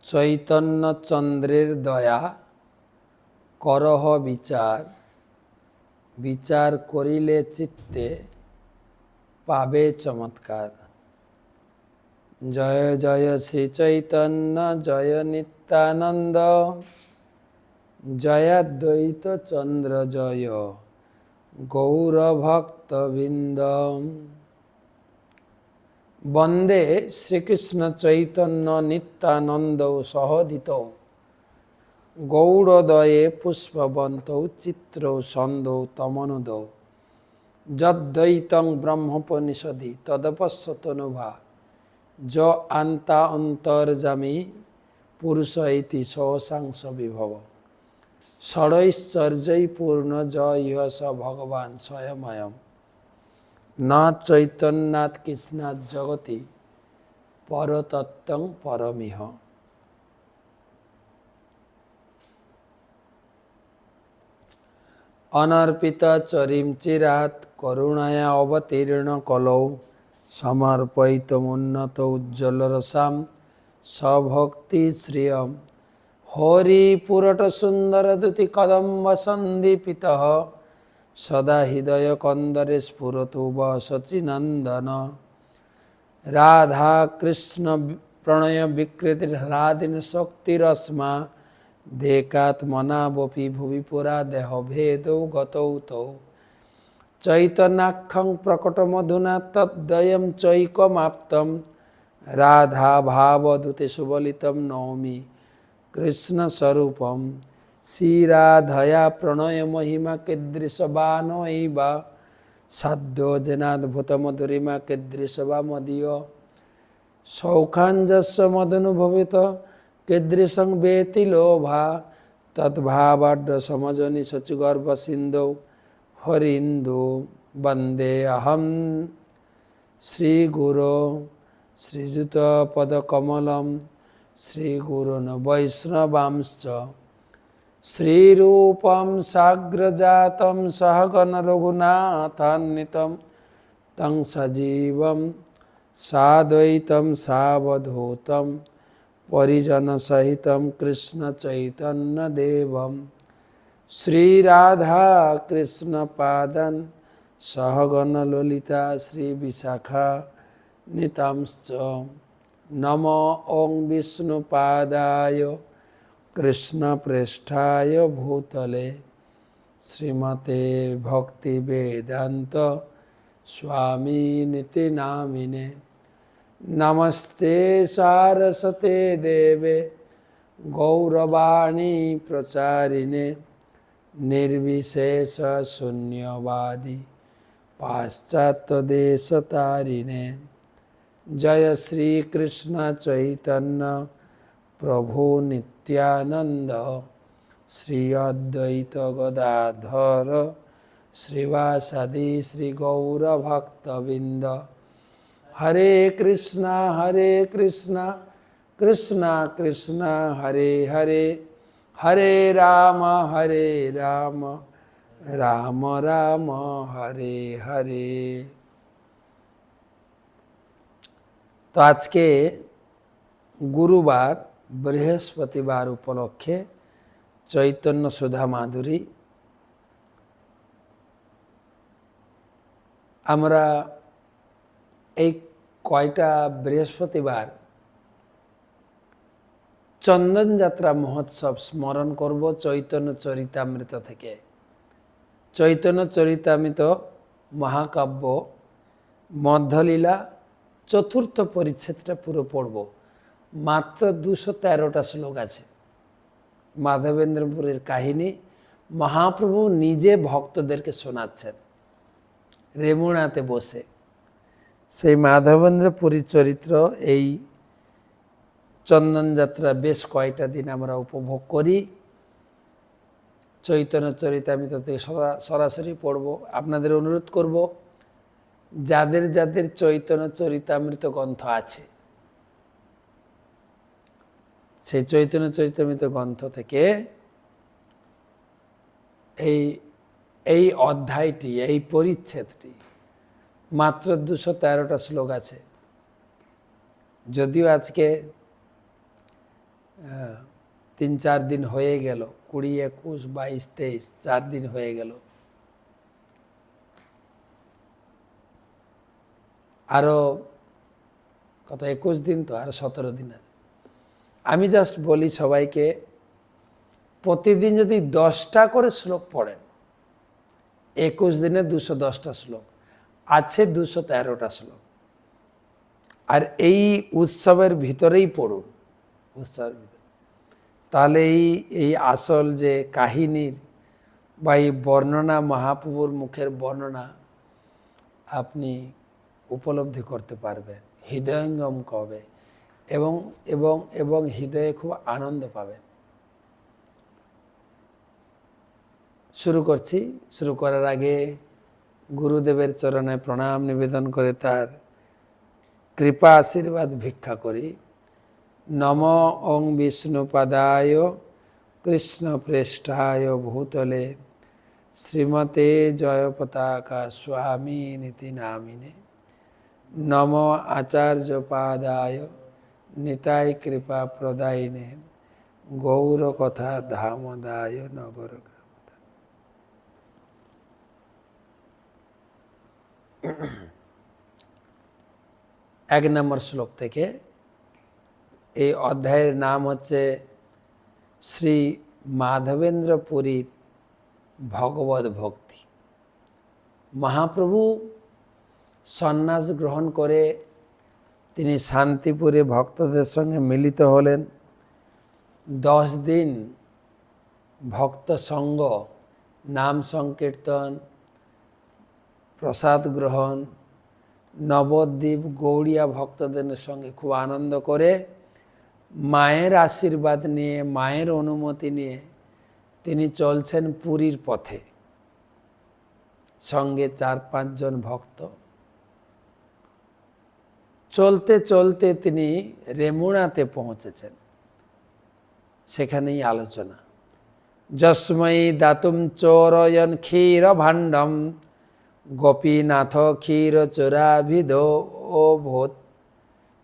চৈতন্য চন্দ্রের দয়া করহ বিচার, বিচার করিলে চিত্তে পাবে চমৎকার। জয় জয় শ্রী চৈতন্য জয় নিত্যানন্দ, জয়াদ্বৈত চন্দ্র জয় গৌরভক্তবৃন্দ। বন্দে শ্রীকৃষ্ণ চৈতন্য নিত্যানন্দ সহোদিত, গৌরদয়ে পুষ্পবন্তৌ চিত্রৌ ছন্দৌ তমনুদৌ, যদ্বৈতং ব্রহ্মোপনিষদি তদপশ্যতনুভা, য আন্তা অন্তর্যামী পুরুষ ইতি সহসাংস বিভব। ষড়ৈশ্চর্যৈ পূর্ণ য ইহ স ভগবান স্বয়ময়ম, ন চৈতন্যাৎ কৃষ্ণাৎ জগতি পরতত্ত্বং পরমিহ। অনর্পিত চরিম চিরাত করুণায়া অবতীর্ণ কলৌ, সমর্পয়িতমুন্নত উজ্জ্বল রসাম স্বভক্তি শ্রিয়ম। হরিপুরট সুন্দর দ্যুতি কদম্ব সন্দীপিতঃ, সদা হৃদয় কন্দরে স্ফুরতু সচিনন্দন। রাধা কৃষ্ণ প্রণয় বিকৃতির হ্লাদিন শক্তিরস্মা, দেকাত্মনাবপি ভুবি পুরা দেহ ভেদৌ গতৌ তৌ। চৈতন্যাখ্যং প্রকট মধুনা তদ্বয়ম চৈকমাপ্তম, রাধা ভাবদূতে সুবলিতম নৌমি কৃষ্ণ স্বরূপম। শ্রীরাধয়া প্রণয় মহিমা কীদৃশবানৈবা, সাধ্য জেনাদ্ভুত মধুরিমা কীদৃশবা মদীয়। সৌখাঞ্জস্য মদনুভবিত কীদৃশং বেতি লোভা, তদ্ভাবাঢ্য সমজনি শচীগর্ভ সিন্ধৌ হরিন্দু। বন্দে অহম শ্রীগুরো শ্রীযুতপদকমলম, শ্রীগুরুন বৈষ্ণবাংশ্চ, শ্রীরূপম সাগ্রজাতম সহগণ রঘুনাথান্বিতম, তং সজীবম সাদ্বৈতম সাবধূতম পরিজন সহিতম কৃষ্ণ চৈতন্য দেবম। শ্রীরাধা কৃষ্ণ পাদন সহগণ ললিতা শ্রী বিশাখা নিতাংশ্চ। নমো ওং বিষ্ণুপাদায় কৃষ্ণ প্রেষ্ঠায় ভূতলে, শ্রীমতে ভক্তি বেদান্ত স্বামিনিতি নামিনে। নমস্তে সারস্বতে দেবে গৌরবাণী প্রচারিণে, নির্বিশেষ শূন্যবাদী পাশ্চাত্য দেশতারিণে। জয় শ্রী কৃষ্ণ চৈতন্য প্রভু নিত্যানন্দ, শ্রী অদ্বৈত গদাধর শ্রীবাসাদি শ্রী গৌরভক্তবৃন্দ। হরে কৃষ্ণ কৃষ্ণ কৃষ্ণ হরে হরে, হরে রাম রাম রাম হরে হরে। তো আজকে গুরুবার, বৃহস্পতিবার উপলক্ষে চৈতন্য সুধা মাধুরী আমরা এই কয়টা বৃহস্পতিবার চন্দন যাত্রা মহোৎসব স্মরণ করব চৈতন্য চরিতামৃত থেকে। চৈতন্য চরিতামৃত মহাকাব্য মধ্যলীলা চতুর্থ পরিচ্ছেদটা পুরো পড়ব। মাত্র 213টা শ্লোক আছে। মাধবেন্দ্রপুরের কাহিনী মহাপ্রভু নিজে ভক্তদেরকে শোনাচ্ছেন রেমুনাতে বসে। সেই মাধবেন্দ্রপুরী চরিত্র এই চন্দন যাত্রা বেশ কয়টা দিন আমরা উপভোগ করি। চৈতন্য চরিতামৃত থেকে সরাসরি পড়ব। আপনাদের অনুরোধ করব, যাদের যাদের চৈতন্য চরিতামৃত গ্রন্থ আছে, সেই চৈতন্য চরিতামৃত গ্রন্থ থেকে এই অধ্যায়টি, এই পরিচ্ছেদটি মাত্র 213টা শ্লোক আছে। যদিও আজকে 3-4 দিন হয়ে গেল, 20, 21, 22, 23, 4 দিন হয়ে গেল। আরো কত, 21 দিন, তো আরো 17 দিন আছে। আমি জাস্ট বলি সবাইকে, প্রতিদিন যদি 10টা করে শ্লোক পড়েন, 21 দিনে 210টা শ্লোক আছে, 213টা শ্লোক। আর এই উৎসবের ভিতরেই পড়ুন, উৎসবের ভিতরে, তাহলে এই আসল যে কাহিনীর বা এই বর্ণনা, মহাপ্রভুর মুখের বর্ণনা আপনি উপলব্ধি করতে পারবেন, হৃদয়ঙ্গম হবে এবং এবং এবং হৃদয়ে খুব আনন্দ পাবেন। শুরু করছি। শুরু করার আগে গুরুদেবের চরণে প্রণাম নিবেদন করে তার কৃপা আশীর্বাদ ভিক্ষা করি। নম ওং বিষ্ণুপাদায় কৃষ্ণপ্রেষ্ঠায় ভূতলে শ্রীমতে জয়পতাকা স্বামী নীতি নামিনে। নম আচার্যপাদায় নিতাই কৃপা প্রদায়িনে গৌরকথা ধামদায় নগর। 1 নম্বর শ্লোক থেকে। এই অধ্যায়ের নাম হচ্ছে শ্রী মাধবেন্দ্র পুরীর ভগবত ভক্তি। মহাপ্রভু সন্ন্যাস গ্রহণ করে তিনি শান্তিপুরে ভক্তদের সঙ্গে মিলিত হলেন। 10 দিন ভক্ত সঙ্গ, নাম সংকীর্তন, প্রসাদ গ্রহণ, নবদ্বীপ গৌড়িয়া ভক্তদের সঙ্গে খুব আনন্দ করে মায়ের আশীর্বাদ নিয়ে, মায়ের অনুমতি নিয়ে তিনি চলছেন পুরীর পথে, সঙ্গে 4-5 জন ভক্ত। চলতে চলতে তিনি রেমুনাতে পৌঁছেছেন। সেখানেই আলোচনা। যস্মৈ দাতুম চোরয়ন ক্ষীর ভাণ্ডম গোপীনাথ ক্ষীর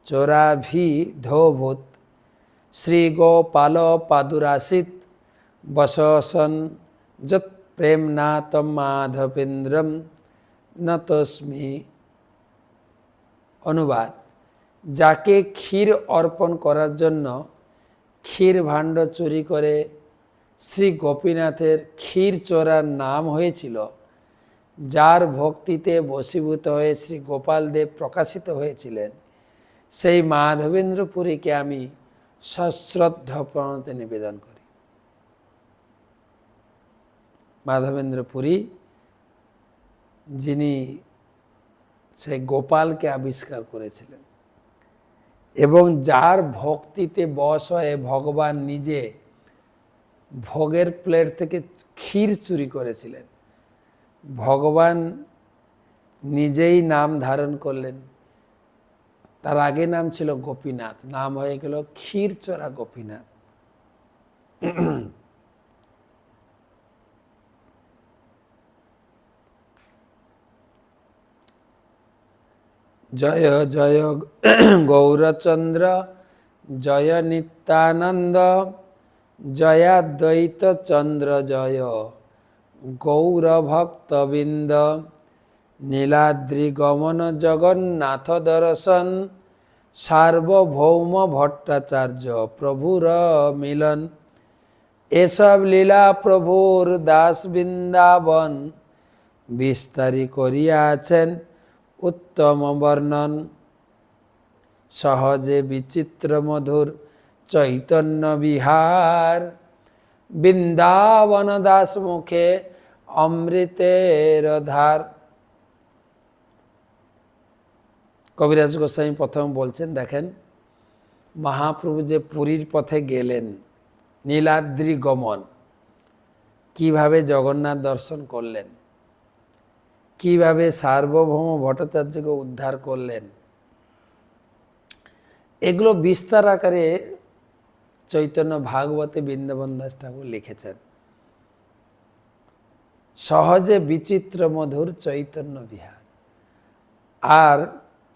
চোরাভিধোভূত শ্রী গোপাল পাদুরাসিত বসসন যৎ প্রেমনা তম মাধবেন্দ্রম নতস্মি। অনুবাদ: যাকে ক্ষীর অর্পণ করার জন্য ক্ষীর ভাণ্ড চুরি করে শ্রী গোপীনাথের ক্ষীর চোরার নাম হয়েছিল, যার ভক্তিতে বশীভূত হয়ে শ্রী গোপাল দেব প্রকাশিত হয়েছিলেন, সেই মাধবেন্দ্র পুরীকে আমি সশ্রদ্ধ প্রণতি নিবেদন করি। মাধবেন্দ্র পুরী, যিনি সেই গোপালকে আবিষ্কার করেছিলেন এবং যার ভক্তিতে বশ হয়ে ভগবান নিজে ভোগের প্লেট থেকে ক্ষীর চুরি করেছিলেন। ভগবান নিজেই নাম ধারণ করলেন। তার আগে নাম ছিল গোপীনাথ, নাম হয়ে গেল ক্ষীর চোরা গোপীনাথ। জয় জয় গৌরচন্দ্র জয় নিত্যানন্দ জয়াদ্বৈত চন্দ্র জয় গৌরভক্তবৃন্দ। নীলাদ্রি গমন জগন্নাথ দর্শন সার্বভৌম ভট্টাচার্য প্রভুর মিলন। এসব লীলা প্রভুর দাস বৃন্দাবন বিস্তারি করিয়াছেন উত্তম বর্ণন। সহজে বিচিত্র মধুর চৈতন্য বিহার বৃন্দাবন দাস মুখে অমৃতের ধার। কবিরাজ গোস্বামী প্রথম বলছেন, দেখেন মহাপ্রভু যে পুরীর পথে গেলেন, নীলাদ্রি গমন, কিভাবে জগন্নাথ দর্শন করলেন, কিভাবে সার্বভৌম ভট্টাচার্যকে উদ্ধার করলেন, এগুলো বিস্তার আকারে চৈতন্য ভাগবতে বৃন্দাবন দাস ঠাকুর লিখেছেন। সহজে বিচিত্র মধুর চৈতন্য বিহার, আর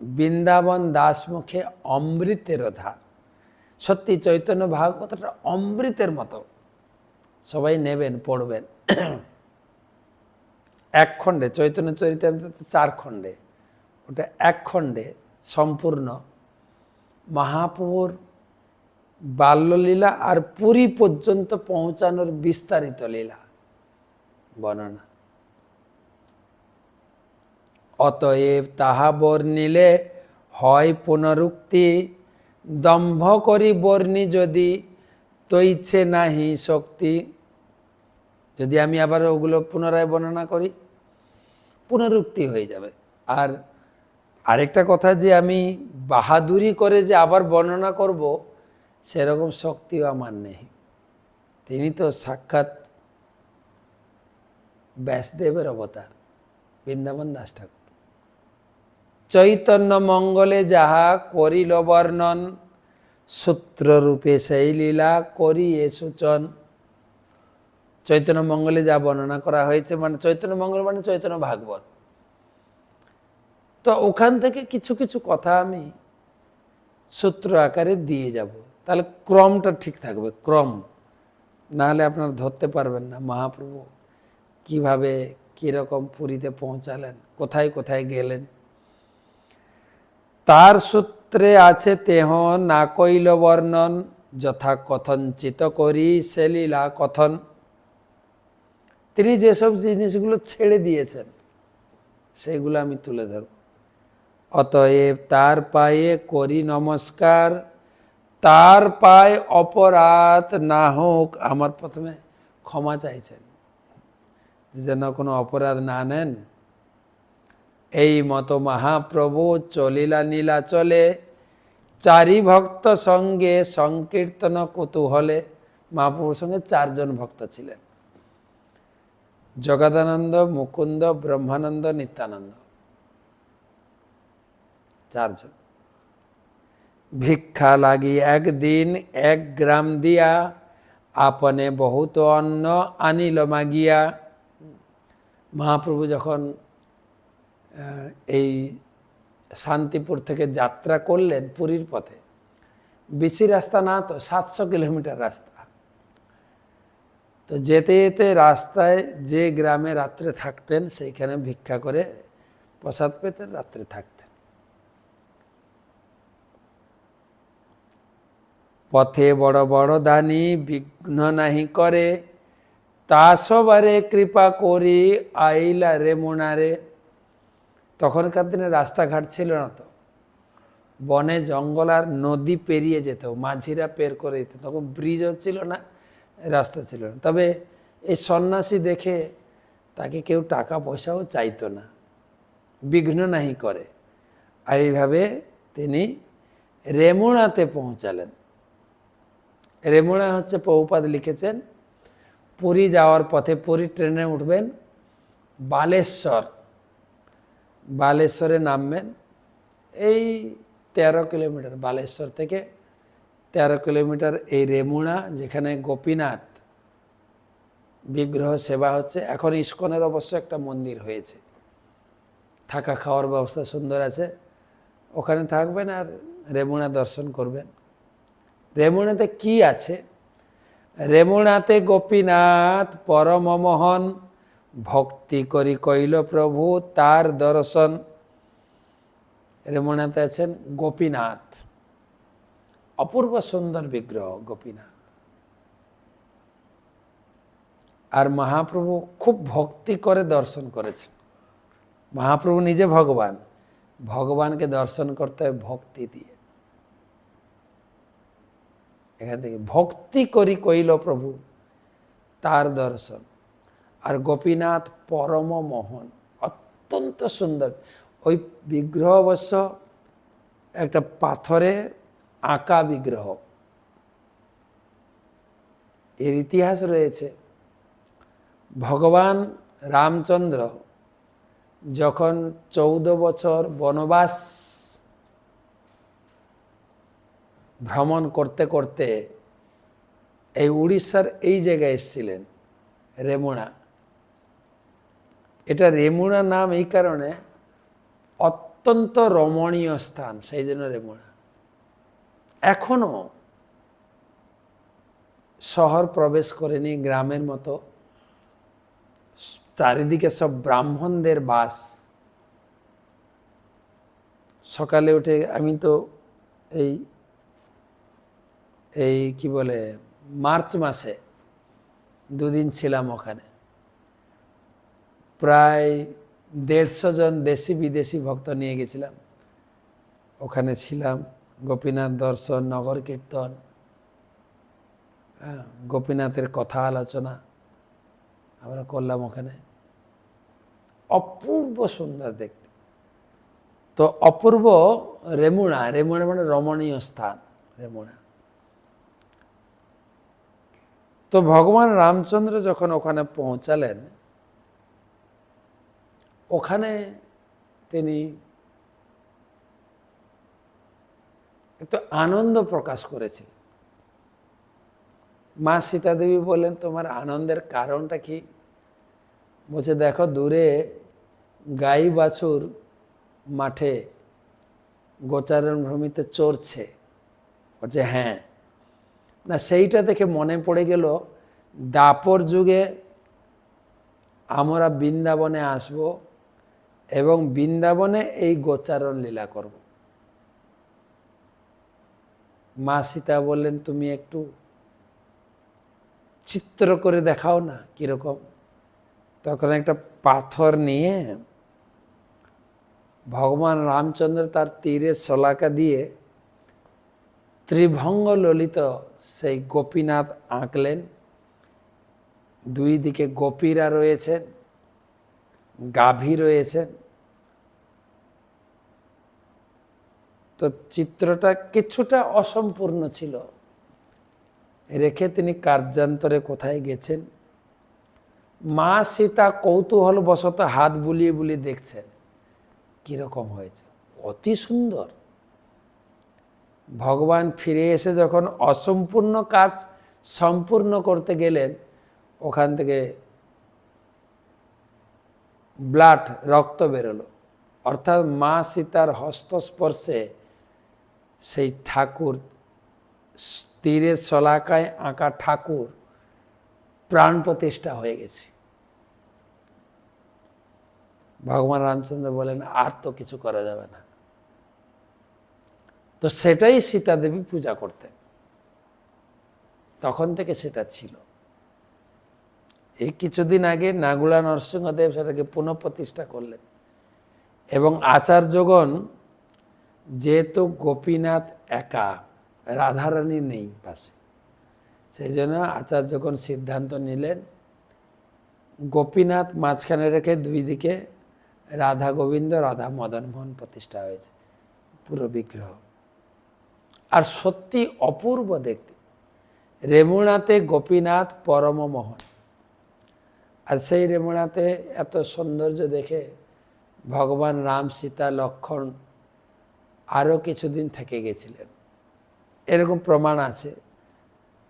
বৃন্দাবন দাস মুখে অমৃতের ধার। সত্যি চৈতন্য ভাগবতটা অমৃতের মতো, সবাই নেবেন, পড়বেন। এক খণ্ডে, চৈতন্য চরিতামৃত 4 খণ্ডে, ওটা এক খণ্ডে সম্পূর্ণ মহাপ্রভুর বাল্যলীলা আর পুরী পর্যন্ত পৌঁছানোর বিস্তারিত লীলা বর্ণনা। অতএব তাহা বর্ণিলে হয় পুনরুক্তি, দম্ভ করি বর্ণি যদি তৈছে নাহি শক্তি। যদি আমি আবার ওগুলো পুনরায় বর্ণনা করি, পুনরুক্তি হয়ে যাবে। আর আরেকটা কথা, যে আমি বাহাদুরি করে যে আবার বর্ণনা করব, সেরকম শক্তিও আমার নেই। তিনি তো সাক্ষাৎ ব্যাসদেবের অবতার, বৃন্দাবন দাস ঠাকুর। চৈতন্য মঙ্গলে যাহা করিল বর্ণন, সূত্ররূপে সেই লীলা করি এ সূচন। চৈতন্য মঙ্গলে যা বর্ণনা করা হয়েছে, মানে চৈতন্য মঙ্গল মানে চৈতন্য ভাগবত, তো ওখান থেকে কিছু কিছু কথা আমি সূত্র আকারে দিয়ে যাব, তাহলে ক্রমটা ঠিক থাকবে। ক্রম না হলে আপনারা ধরতে পারবেন না মহাপ্রভু কিভাবে, কিরকম পুরীতে পৌঁছালেন, কোথায় কোথায় গেলেন। তার সূত্রে আছে তেহ না কইল বর্ণন, যথা কথঞ্চিত করি সে লীলা কথন। তিনি যেসব জিনিসগুলো ছেড়ে দিয়েছেন সেগুলো আমি তুলে ধরব। অতএব তার পায়ে করি নমস্কার, তার পায়ে অপরাধ না হোক। আমার প্রথমে ক্ষমা চাইছেন, যেন কোনো অপরাধ না নেন। এই মতো মহাপ্রভু চলিলা নীলাচলে, চারি ভক্ত সঙ্গে সংকীর্তন কুতূহলে। মহাপ্রভুর সঙ্গে 4 জন ভক্ত ছিলেন, জগদানন্দ, মুকুন্দ, ব্রহ্মানন্দ, নিত্যানন্দ, 4 জন। ভিক্ষা লাগি একদিন 1 গ্রাম দিয়া, আপনে বহুত অন্ন আনিল মাগিয়া। মহাপ্রভু যখন এই শান্তিপুর থেকে যাত্রা করলেন পুরীর পথে, বেশি রাস্তা না, তো 700 কিলোমিটার রাস্তা। তো যেতে যেতে রাস্তায় যে গ্রামে রাত্রে থাকতেন, সেইখানে ভিক্ষা করে প্রসাদ পেতেন, রাত্রে থাকতেন। পথে বড় বড় দানি বিঘ্ন নাহি করে, তা সবারে কৃপা করি আইলা রে মোনারে। তখনকার দিনে রাস্তাঘাট ছিল না, তো বনে জঙ্গল আর নদী পেরিয়ে যেত, মাঝিরা পের করে দিত। তখন ব্রিজও ছিল না, রাস্তা ছিল না। তবে এই সন্ন্যাসী দেখে তাকে কেউ টাকা পয়সাও চাইতো না, বিঘ্ন নাহি করে। আর এইভাবে তিনি রেমুনাতে পৌঁছালেন। রেমুনা হচ্ছে, প্রভুপাদ লিখেছেন, পুরী যাওয়ার পথে, পুরী ট্রেনে উঠবেন, বালেশ্বরে নামবেন। এই 13 কিলোমিটার, বালেশ্বর থেকে 13 কিলোমিটার এই রেমুনা, যেখানে গোপীনাথ বিগ্রহ সেবা হচ্ছে। এখন ইস্কনের অবশ্য একটা মন্দির হয়েছে, থাকা খাওয়ার ব্যবস্থা সুন্দর আছে, ওখানে থাকবেন আর রেমুনা দর্শন করবেন। রেমুনাতে কি আছে? রেমুনাতে গোপীনাথ পরম মোহন, ভক্তি করি কইল প্রভু তার দর্শন। রেমুনাতে আছেন গোপীনাথ, অপূর্ব সুন্দর বিগ্রহ গোপীনাথ। আর মহাপ্রভু খুব ভক্তি করে দর্শন করেছেন। মহাপ্রভু নিজে ভগবান, ভগবানকে দর্শন করতে হয় ভক্তি দিয়ে। এখান থেকে ভক্তি করি কইল প্রভু তার দর্শন। আর গোপীনাথ পরম মোহন, অত্যন্ত সুন্দর। ওই বিগ্রহ অবশ্য একটা পাথরে আঁকা বিগ্রহ, এর ইতিহাস রয়েছে। ভগবান রামচন্দ্র যখন 14 বছর বনবাস ভ্রমণ করতে করতে এই উড়িষ্যার এই জায়গায় এসেছিলেন, রেমুনা। এটা রেমুনা নাম এই কারণে, অত্যন্ত রমণীয় স্থান, সেই জন্য রেমুনা। এখনো শহর প্রবেশ করেনি, গ্রামের মতো। চারিদিকে সব ব্রাহ্মণদের বাস। সকালে উঠে আমি তো এই এই কি বলে মার্চ মাসে 2 দিন ছিলাম ওখানে। প্রায় 150 জন দেশি বিদেশি ভক্ত নিয়ে গেছিলাম। ওখানে ছিলাম, গোপীনাথ দর্শন, নগর কীর্তন, গোপীনাথের কথা আলোচনা আমরা করলাম ওখানে। অপূর্ব সুন্দর দেখতে। তো অপূর্ব রেমুনা, রেমুনা মানে রমণীয় স্থান, রেমুনা। তো ভগবান রামচন্দ্র যখন ওখানে পৌঁছালেন, ওখানে তিনি একটু আনন্দ প্রকাশ করেছিলেন। মা সীতা দেবী বললেন, তোমার আনন্দের কারণটা কি? বলছে, দেখো দূরে গাই বাছুর মাঠে গোচারণ ভূমিতে চড়ছে। বলছে হ্যাঁ। না, সেইটা দেখে মনে পড়ে গেল, দাপর যুগে আমরা বৃন্দাবনে আসব এবং বৃন্দাবনে এই গোচারণ লীলা করব। মা সীতা বললেন, তুমি একটু চিত্র করে দেখাও না কিরকম। তখন একটা পাথর নিয়ে ভগবান রামচন্দ্র তার তীরে শলাকা দিয়ে ত্রিভঙ্গ ললিত সেই গোপীনাথ আঁকলেন। 2 দিকে গোপীরা রয়েছেন, গাভী রয়েছেন। তো চিত্রটা কিছুটা অসম্পূর্ণ ছিল, রেখে তিনি কার্যান্তরে কোথায় গেছেন। মা সীতা কৌতূহল বশত হাত বুলিয়ে বুলিয়ে দেখছেন কিরকম হয়েছে, অতি সুন্দর। ভগবান ফিরে এসে যখন অসম্পূর্ণ কাজ সম্পূর্ণ করতে গেলেন, ওখান থেকে ব্লাড, রক্ত বেরোলো। অর্থাৎ মা সীতার হস্তস্পর্শে সেই ঠাকুর, তীরের শলাকায় আঁকা ঠাকুর প্রাণ প্রতিষ্ঠা হয়ে গেছে। ভগবান রামচন্দ্র বলেন, আর তো কিছু করা যাবে না। তো সেটাই সীতা দেবী পূজা করতেন, তখন থেকে সেটা ছিল। এই কিছুদিন আগে নাগুলা নরসিংহদেব সেটাকে পুনঃপ্রতিষ্ঠা করলেন। এবং আচার্যগণ, যেহেতু গোপীনাথ একা, রাধারানী নেই পাশে, সেই জন্য আচার্যগণ সিদ্ধান্ত নিলেন গোপীনাথ মাঝখানে রেখে 2 দিকে রাধা গোবিন্দ, রাধা মদন মোহন প্রতিষ্ঠা হয়েছে, পুরো বিগ্রহ। আর সত্যি অপূর্ব দেখতে। রেমুনাতে গোপীনাথ পরম মোহন। আর সেই রেমুনাতে এত সৌন্দর্য দেখে ভগবান রাম, সীতা, লক্ষ্মণ আরও কিছুদিন থেকে গেছিলেন, এরকম প্রমাণ আছে।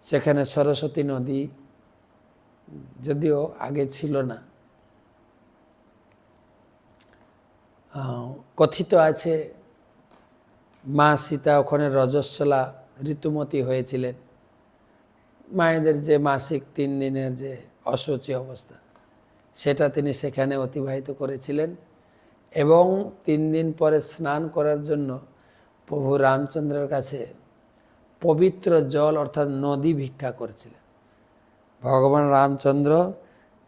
সেখানে সরস্বতী নদী, যদিও আগে ছিল না, কথিত আছে মা সীতা ওখানে রজস্বলা ঋতুমতী হয়েছিলেন। মায়েদের যে মাসিক 3 দিনের যে অসুচি অবস্থা, সেটা তিনি সেখানে অতিবাহিত করেছিলেন। এবং 3 দিন পরে স্নান করার জন্য প্রভু রামচন্দ্রের কাছে পবিত্র জল অর্থাৎ নদী ভিক্ষা করেছিলেন। ভগবান রামচন্দ্র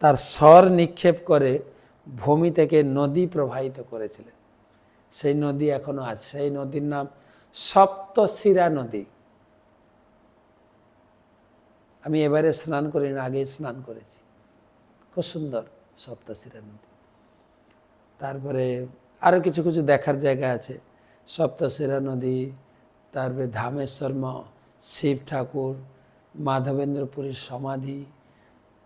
তার স্বর নিক্ষেপ করে ভূমি থেকে নদী প্রবাহিত করেছিলেন। সেই নদী এখনো আছে। সেই নদীর নাম সপ্তশিরা নদী। আমি এবারে স্নান করি না, আগে স্নান করেছি। খুব সুন্দর সপ্তশিরা নদী। তারপরে আরও কিছু কিছু দেখার জায়গা আছে। সপ্তশিরা নদী, তারপরে ধামেশ্বর শিব ঠাকুর, মাধবেন্দ্রপুরীর সমাধি,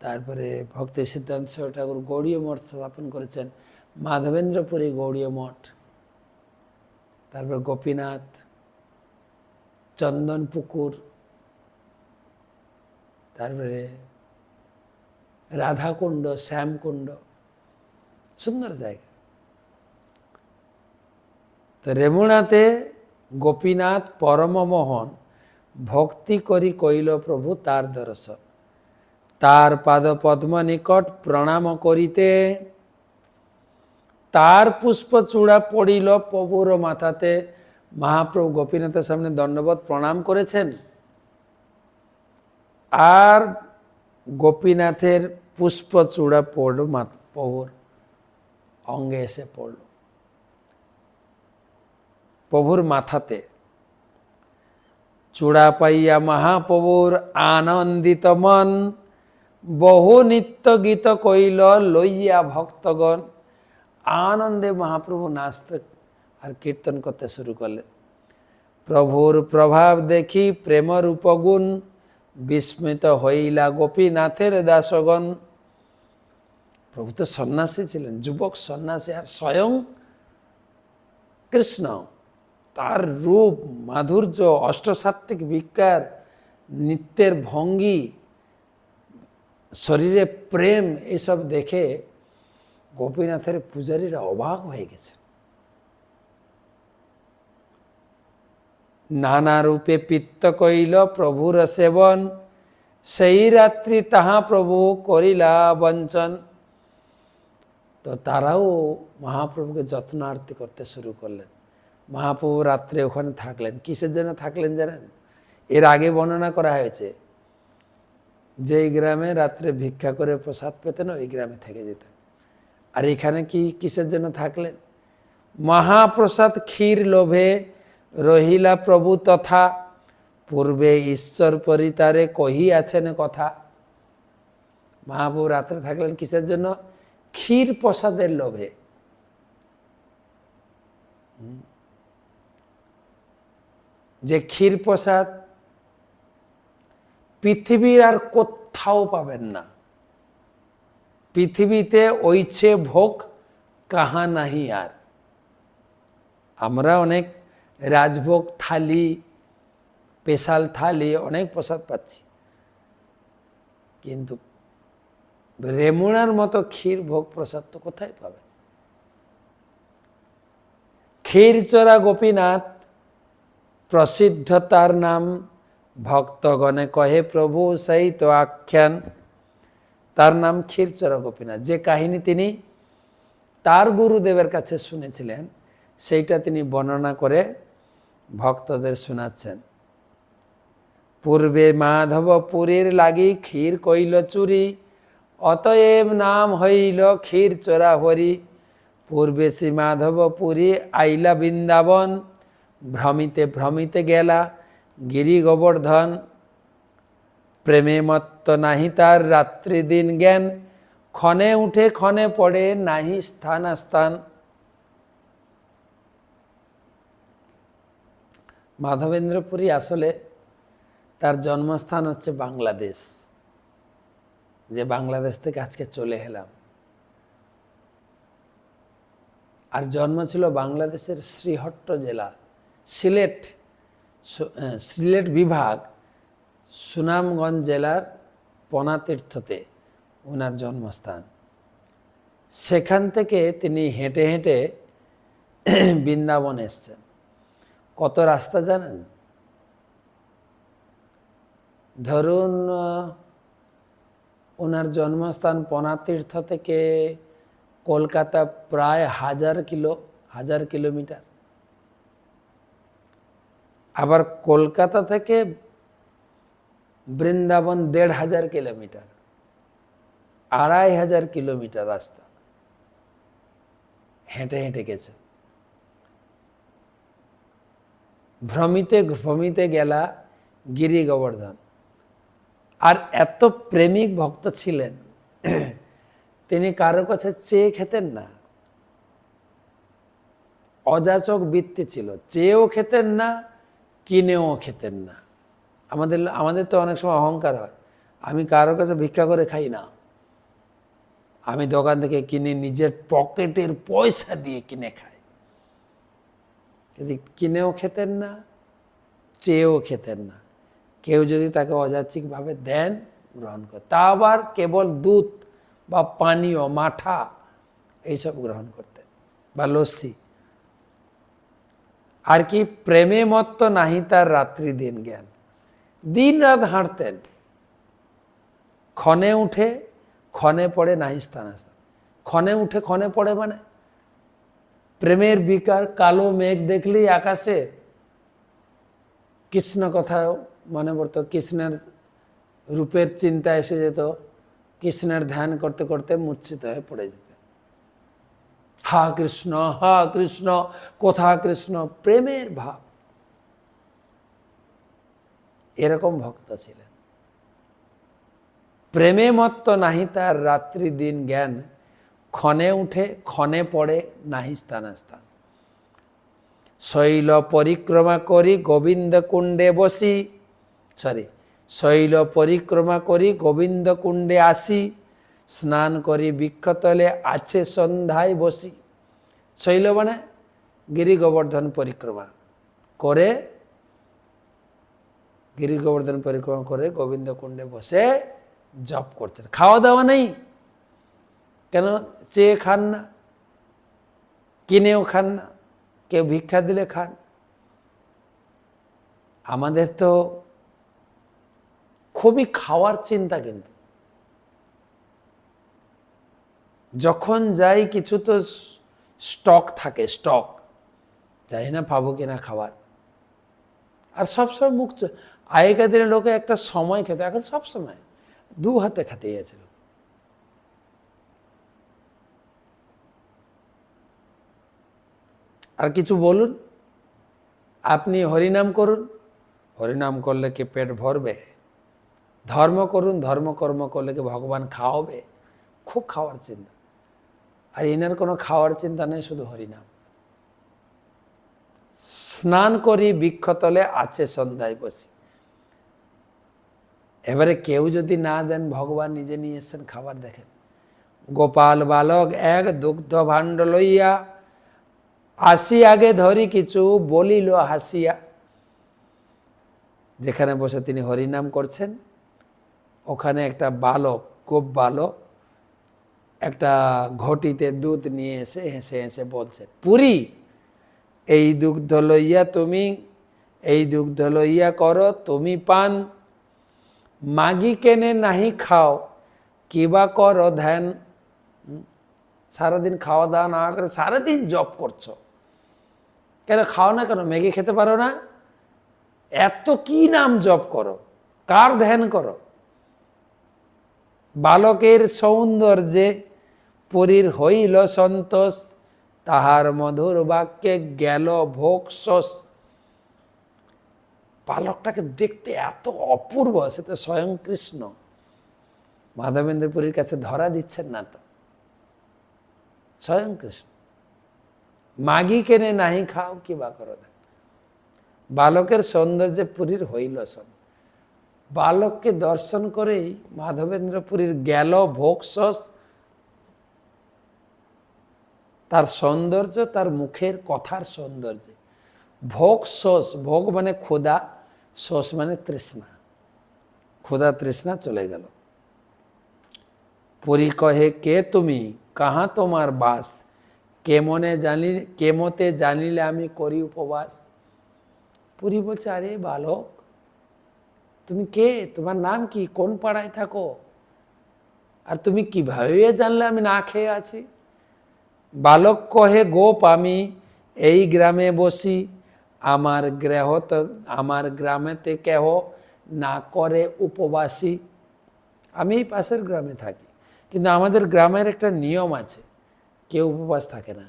তারপরে ভক্তি সিদ্ধান্ত ঠাকুর গৌড়ীয় মঠ স্থাপন করেছেন, মাধবেন্দ্রপুরী গৌড়ীয় মঠ, তারপরে গোপীনাথ, চন্দনপুকুর, তারপরে রাধাকুণ্ড, শ্যামকুণ্ড, সুন্দর জায়গা। তো রেমুনাতে গোপীনাথ পরমমোহন ভক্তি করি কইল প্রভু তার দর্শন। তার পাদ পদ্ম নিকট প্রণাম করিতে, তার পুষ্প চূড়া পড়িল প্রভুর মাথাতে। মহাপ্রভু গোপীনাথের সামনে দণ্ডবোধ প্রণাম করেছেন, আর গোপীনাথের পুষ্প চূড়া পড়ল প্রভুর অঙ্গে এসে পড়ল, প্রভুর মাথাতে। চূড়া পাইয়া মহাপ্রভুর আনন্দিত মন, বহু নিত্য গীত কইল লইয়া ভক্তগণ। আনন্দে মহাপ্রভু নাচতে আর কীর্তন করতে শুরু করলেন। প্রভুর প্রভাব দেখি প্রেম রূপগুণ, বিস্মিত হইলা গোপীনাথের দাসগণ। প্রভু তো সন্ন্যাসী ছিলেন, যুবক সন্ন্যাসী, আর স্বয়ং কৃষ্ণ। তার রূপ, মাধুর্য, অষ্টসাত্ত্বিক বিকার, নৃত্যের ভঙ্গি, শরীরে প্রেম, এসব দেখে গোপীনাথের পূজারীরা অবাক হয়ে গেছে। নানা রূপে পিত্ত কইল প্রভুর সেবন, সেই রাত্রি তাহা প্রভু করিলা বঞ্চন। তো তারাও মহাপ্রভুকে যত্নার্থী করতে শুরু করলেন। মহাপ্রভু রাত্রে ওখানে থাকলেন। কিসের জন্য থাকলেন জানেন? এর আগে বর্ণনা করা হয়েছে, যেই গ্রামে রাত্রে ভিক্ষা করে প্রসাদ পেতেন ওই গ্রামে থেকে যেতেন। আর এখানে কিসের জন্য থাকলেন? মহাপ্রসাদ ক্ষীর লোভে রহিলা প্রভু তথা, পূর্বে ঈশ্বর পরিতারে কহিয়াছেন কথা। মহাপ্রভু রাত্রে থাকলেন কিসের জন্য? ক্ষীর প্রসাদের লোভে। যে ক্ষীর প্রসাদ পৃথিবীর আর কোথাও পাবেন না। পৃথিবীতে ওইছে ভোগ কাহা নাহি আর। আমরা অনেক রাজভোগ থালি, স্পেশাল থালি, অনেক প্রসাদ পাচ্ছি, কিন্তু রেমুনার মতো ক্ষীর ভোগ প্রসাদ তো কোথায় পাবে? ক্ষীরচোরা গোপীনাথ প্রসিদ্ধ তার নাম, ভক্তগণে কহে প্রভু সেই তো আখ্যান। তার নাম ক্ষীরচোরা গোপীনাথ। যে কাহিনী তিনি তার গুরুদেবের কাছে শুনেছিলেন, সেইটা তিনি বর্ণনা করে ভক্তদের শোনাচ্ছেন। পূর্বে মাধবপুরীর লাগি ক্ষীর কইল চুরি, অতএব নাম হইল ক্ষীরচোরা হরি। পূর্বে শ্রী মাধবপুরী আইলা বৃন্দাবন, ভ্রমিতে ভ্রমিতে গেলা গিরি গোবর্ধন। প্রেমে মত্ত নাহি তার রাত্রি দিন জ্ঞান, ক্ষণে উঠে ক্ষণে পড়ে নাহি স্থান স্থান। মাধবেন্দ্রপুরী আসলে তার জন্মস্থান হচ্ছে বাংলাদেশ, যে বাংলাদেশ থেকে আজকে চলে এলাম। আর জন্ম ছিল বাংলাদেশের শ্রীহট্ট জেলা, সিলেট বিভাগ, সুনামগঞ্জ জেলার পনাতীর্থতে ওনার জন্মস্থান। সেখান থেকে তিনি হেঁটে হেঁটে বৃন্দাবন এসছেন। কত রাস্তা জানেন? ধরুন ওনার জন্মস্থান পনাতীর্থ থেকে কলকাতা প্রায় 1000 কিলোমিটার। আবার কলকাতা থেকে বৃন্দাবন 1500 কিলোমিটার, 2500 কিলোমিটার রাস্তা হেঁটে হেঁটে গেছে। ভ্রমিতে ভ্রমিতে গেলা গিরি গোবর্ধন। আর এত প্রেমিক ভক্ত ছিলেন, তিনি কারোর কাছে চেয়ে খেতেন না। অযাচক বৃত্তি ছিল, চেয়েও খেতেন না, কিনেও খেতেন না। আমাদের তো অনেক সময় অহংকার হয়, আমি কারোর কাছে ভিক্ষা করে খাই না, আমি দোকান থেকে কিনে নিজের পকেটের পয়সা দিয়ে কিনে খাই। কিন্তু কিনেও খেতেন না, চেয়েও খেতেন না। কেউ যদি তাকে অযাচিকভাবে দেন, গ্রহণ করে। তা আবার কেবল দুধ বা পানীয়, মাঠা এইসব গ্রহণ করতেন, বা লস্যি। আর কি প্রেমে মত্ত নাহি তার রাত্রি দিন জ্ঞান। দিন রাত হাঁটতেন, ক্ষণে উঠে ক্ষণে পড়ে নাহি স্থান। ক্ষণে উঠে ক্ষণে পড়ে মানে প্রেমের বিকার, কালো মেঘ দেখলেই আকাশে কৃষ্ণ কথা মনে পড়তো, কৃষ্ণের রূপের চিন্তা এসে যেত, কৃষ্ণের ধ্যান করতে করতে মূর্ছিত হয়ে পড়ে যেত। হা কৃষ্ণ, কোথা কৃষ্ণ, প্রেমের ভাব। এরকম ভক্ত ছিলেন। প্রেমে মত্ত নাহি তার রাত্রি দিন জ্ঞান, ক্ষণে উঠে ক্ষণে পড়ে নাহি স্থান। শৈল পরিক্রমা করি গোবিন্দ কুণ্ডে বসি, শৈল পরিক্রমা করি গোবিন্দ কুণ্ডে আসি, স্নান করি বৃক্ষতলে আছে সন্ধ্যায় বসি। শৈল মানে গিরি গোবর্ধন পরিক্রমা করে, গিরি গোবর্ধন পরিক্রমা করে গোবিন্দ কুণ্ডে বসে জপ করছেন। খাওয়া দাওয়া নেই, কেন? চেয়ে খান না, কিনেও খান না, কেউ ভিক্ষা দিলে খান। আমাদের তো খুবই খাওয়ার চিন্তা, কিন্তু যখন যাই কিছু তো স্টক থাকে, স্টক, জানি না পাবো কিনা খাবার। আর সবসময় মুখ, আগেকার দিনের লোকে একটা সময় খেতে, এখন সবসময় দু হাতে খেতে গেছিল। আর কিছু বলুন, আপনি হরিনাম করুন, হরিনাম করলে কি পেট ভরবে? ধর্ম করুন, ধর্মকর্ম করলে কি ভগবান খাওয়াবে? খুব খাওয়ার চিন্তা। আর এনার কোনো খাওয়ার চিন্তা নেই, শুধু হরিনাম। স্নান করি বৃক্ষতলে আছে সন্ধ্যায় বসি। এবারে কেউ যদি না দেন, ভগবান নিজে নিয়ে এসছেন খাবার। দেখেন, গোপাল বালক এক দুগ্ধ ভাণ্ড লইয়া, আসি আগে ধরি কিছু বলিল হাসিয়া। যেখানে বসে তিনি হরিনাম করছেন, ওখানে একটা বালক, গোপ বালক, একটা ঘটিতে দুধ নিয়ে এসে হেসে হেসে বলছেন, পুরি এই দুগ্ধ লইয়া তুমি, এই দুগ্ধ লইয়া করো তুমি পান, মাগি কেনে নাহি খাও কিবা করো ধ্যান। সারাদিন খাওয়া দাওয়া না করে সারাদিন জপ করছো, কেন? খাও না কেন? ম্যাগি খেতে পারো না? এত কি নাম জপ করো, কার ধ্যান করো? বালকের সৌন্দর্যে পুরীর হইল সন্তোষ, তাহার মধুর বাক্যে গেল ভোগ শোষ। বালকটাকে দেখতে এত অপূর্ব, সে তো স্বয়ং কৃষ্ণ। মাধবেন্দ্র পুরীর কাছে ধরা দিচ্ছেন না তো, স্বয়ং কৃষ্ণ। মাগি কেনে নাহি খাও কিবা করো। বালকের সৌন্দর্যে পুরীর হইল সন। বালককে দর্শন করেই মাধবেন্দ্র পুরীর গেল ভোগ শোষ। তার সৌন্দর্য, তার মুখের কথার সৌন্দর্য। ভোগ শোষ, ভোগ মানে ক্ষুধা, শোষ মানে তৃষ্ণা। ক্ষুধা তৃষ্ণা চলে গেল। পুরী কহে কে তুমি, কাহা তোমার বাস, কেমতে জানিলে আমি করি উপবাস। পুরী বলছে, আরে বালক, তুমি কে? তোমার নাম কি? কোন পাড়ায় থাকো? আর তুমি কিভাবে জানলে আমি না খেয়ে আছি? বালক কহে, গোপ আমি এই গ্রামে বসি, আমার গ্রামেতে কেহ না করে উপবাসী। আমি এই পাশের গ্রামে থাকি, কিন্তু আমাদের গ্রামের একটা নিয়ম আছে, কেউ উপবাস থাকে না।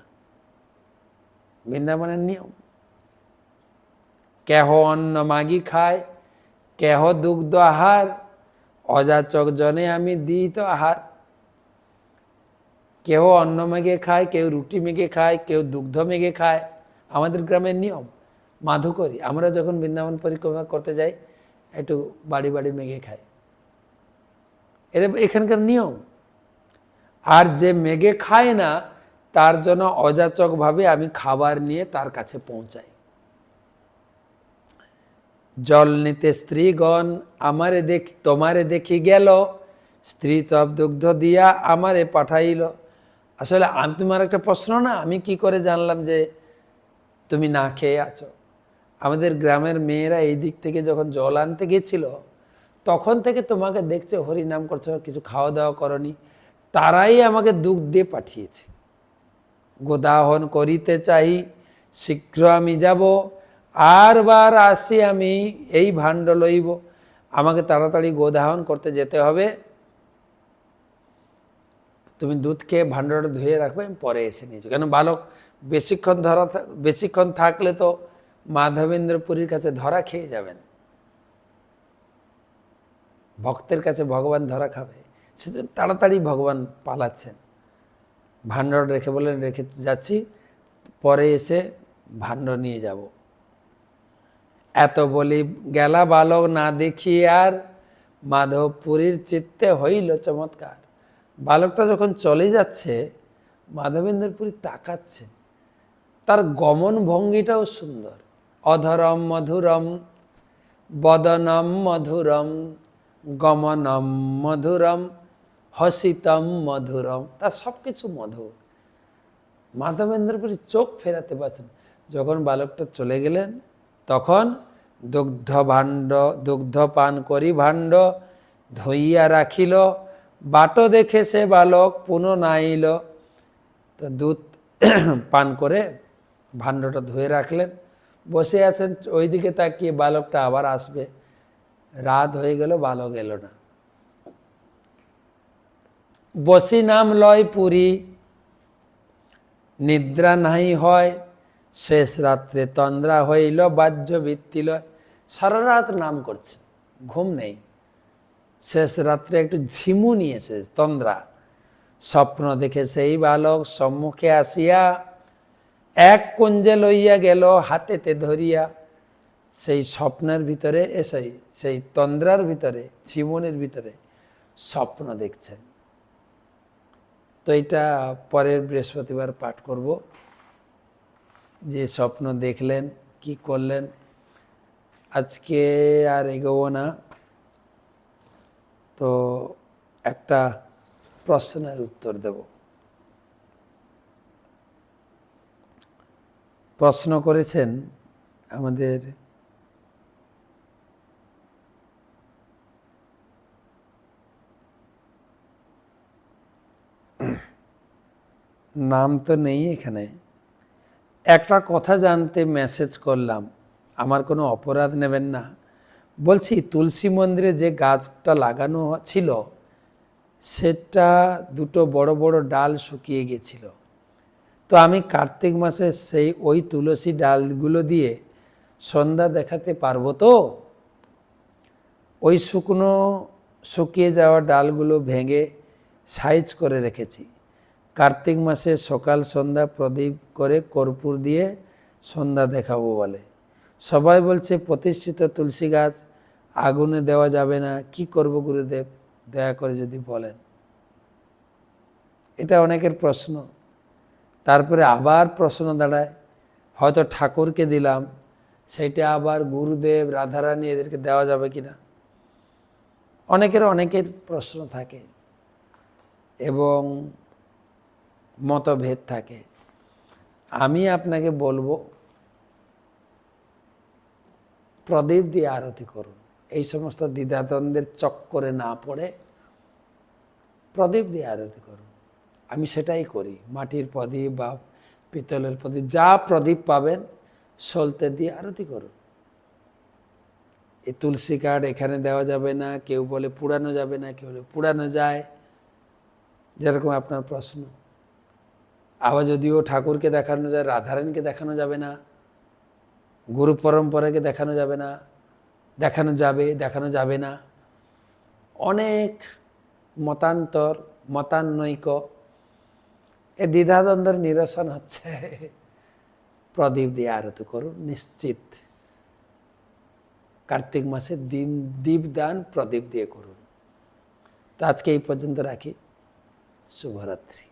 বৃন্দাবনের নিয়ম। কেহ অন্ন মাগি খায়, কেহ দুগ্ধ আহার, অযাচক জনে আমি দিই তো আহার। কেউ অন্ন মেঘে খায়, কেউ রুটি মেঘে খায়, কেউ দুগ্ধ মেঘে খায়। আমাদের গ্রামের নিয়ম। মাধুকরী, আমরা যখন বৃন্দাবন পরিক্রমা করতে যাই, একটু বাড়ি বাড়ি মেঘে খাই, এটা এখানকার নিয়ম। আর যে মেঘে খায় না, তার জন্য অযাচক ভাবে আমি খাবার নিয়ে তার কাছে পৌঁছাই। জল নিতে স্ত্রীগণ তোমারে দেখি গেল, স্ত্রী তব দুগ্ধ দিয়া আমারে পাঠাইল। আসলে তোমার একটা প্রশ্ন না, আমি কি করে জানলাম যে তুমি না খেয়ে আছো? আমাদের গ্রামের মেয়েরা এই দিক থেকে যখন জল আনতে গেছিল, তখন থেকে তোমাকে দেখছে হরিনাম করছো, কিছু খাওয়া দাওয়া করনি, তারাই আমাকে দুঃখ দিয়ে পাঠিয়েছে। গোদাহন করিতে চাই, শীঘ্র আমি যাব, আর বার আসি আমি এই ভাণ্ড লইব। আমাকে তাড়াতাড়ি গোদাহন করতে যেতে হবে, তুমি দুধ খেয়ে ভাণ্ডটা ধুয়ে রাখবে, আমি পরে এসে নিয়েছি। কেন বালক বেশিক্ষণ থাকলে তো মাধবেন্দ্রপুরীর কাছে ধরা খেয়ে যাবেন, ভক্তের কাছে ভগবান ধরা খাবে। সেজন্য তাড়াতাড়ি ভগবান পালাচ্ছেন। ভাণ্ড রেখে বলেন, রেখে যাচ্ছি, পরে এসে ভাণ্ড নিয়ে যাব। এত বলি গেলা বালক না দেখি আর, মাধবপুরীর চিত্তে হইল চমৎকার। বালকটা যখন চলে যাচ্ছে, মাধবেন্দ্রপুরী তাকাচ্ছে, তার গমন ভঙ্গিটাও সুন্দর। অধরম মধুরম, বদনম মধুরম, গমনম মধুরম, হসিতম মধুরম, তার সবকিছু মধুর। মাধবেন্দ্রপুরী চোখ ফেরাতে পারছেন। যখন বালকটা চলে গেলেন, তখন দুগ্ধ পান করি ভাণ্ড ধইয়া রাখিল, বাটো দেখে সে বালক পুনঃ নাইল। তো দুধ পান করে ভাণ্ডটা ধুয়ে রাখলেন, বসে আছেন ওইদিকে তাকিয়ে, বালকটা আবার আসবে। রাত হয়ে গেল, বালক এলো না। বসি নাম লয় পুরী, নিদ্রা নাই হয়, শেষ রাত্রে তন্দ্রা হইল বাহ্য বৃত্তি লয়। সারা রাত নাম করছে, ঘুম নেই। শেষ রাত্রে একটু ঝিমু নিয়েছে, তন্দ্রা। স্বপ্ন দেখে সেই বালক সম্মুখে আসিয়া, এক কুঞ্জে লইয়া গেল হাতেতে ধরিয়া। সেই স্বপ্নের ভিতরে সেই তন্দ্রার ভিতরে, ঝিমুনির ভিতরে স্বপ্ন দেখছেন। তো এটা পরের বৃহস্পতিবার পাঠ করব, যে স্বপ্ন দেখলেন, কি করলেন। আজকে আর এগোবো না। তো একটা প্রশ্নের উত্তর দেব। প্রশ্ন করেছেন আমাদের নাম তো নেই এখানে। একটা কথা জানতে মেসেজ করলাম, আমার কোনো অপরাধ নেবেন না। বলছি, তুলসী মন্দিরে যে গাছটা লাগানো ছিল, সেটা দুটো বড় বড় ডাল শুকিয়ে গেছিল। তো আমি কার্তিক মাসে ওই তুলসী ডালগুলো দিয়ে সন্ধ্যা দেখাতে পারবো তো? ওই শুকিয়ে যাওয়া ডালগুলো ভেঙে সাইজ করে রেখেছি। কার্তিক মাসে সকাল সন্ধ্যা প্রদীপ করে কর্পূর দিয়ে সন্ধ্যা দেখাবো বলে। সবাই বলছে প্রতিষ্ঠিত তুলসী গাছ আগুনে দেওয়া যাবে না, কি করব গুরুদেব, দয়া করে যদি বলেন। এটা অনেকের প্রশ্ন। তারপরে আবার প্রশ্ন দাঁড়ায়, হয়তো ঠাকুরকে দিলাম, সেইটা আবার গুরুদেব, রাধারানী এদেরকে দেওয়া যাবে কিনা। অনেকের প্রশ্ন থাকে এবং মতভেদ থাকে। আমি আপনাকে বলবো, প্রদীপ দিয়ে আরতি করুন। এই সমস্ত দ্বিধাদ্বন্দ্বের চক্করে না পড়ে প্রদীপ দিয়ে আরতি করুন। আমি সেটাই করি। মাটির প্রদীপ বা পিতলের প্রদীপ, যা প্রদীপ পাবেন, সলতে দিয়ে আরতি করুন। এই তুলসী কাঠ এখানে দেওয়া যাবে না, কেউ বলে পুড়ানো যাবে না, কেউ বলে পুড়ানো যায়, যেরকম আপনার প্রশ্ন। আবার যদিও ঠাকুরকে দেখানো যায়, রাধারানীকে দেখানো যাবে না, গুরু পরম্পরাকে দেখানো যাবে না, দেখানো যাবে না। অনেক মতান্তর, মতানৈক্য। এই দ্বিধাদ্বন্দ্বের নিরসন হচ্ছে প্রদীপ দিয়ে আরতি করুন। নিশ্চিত কার্তিক মাসে দীপদান প্রদীপ দিয়ে করুন। তো আজকে এই পর্যন্ত রাখি। শুভরাত্রি।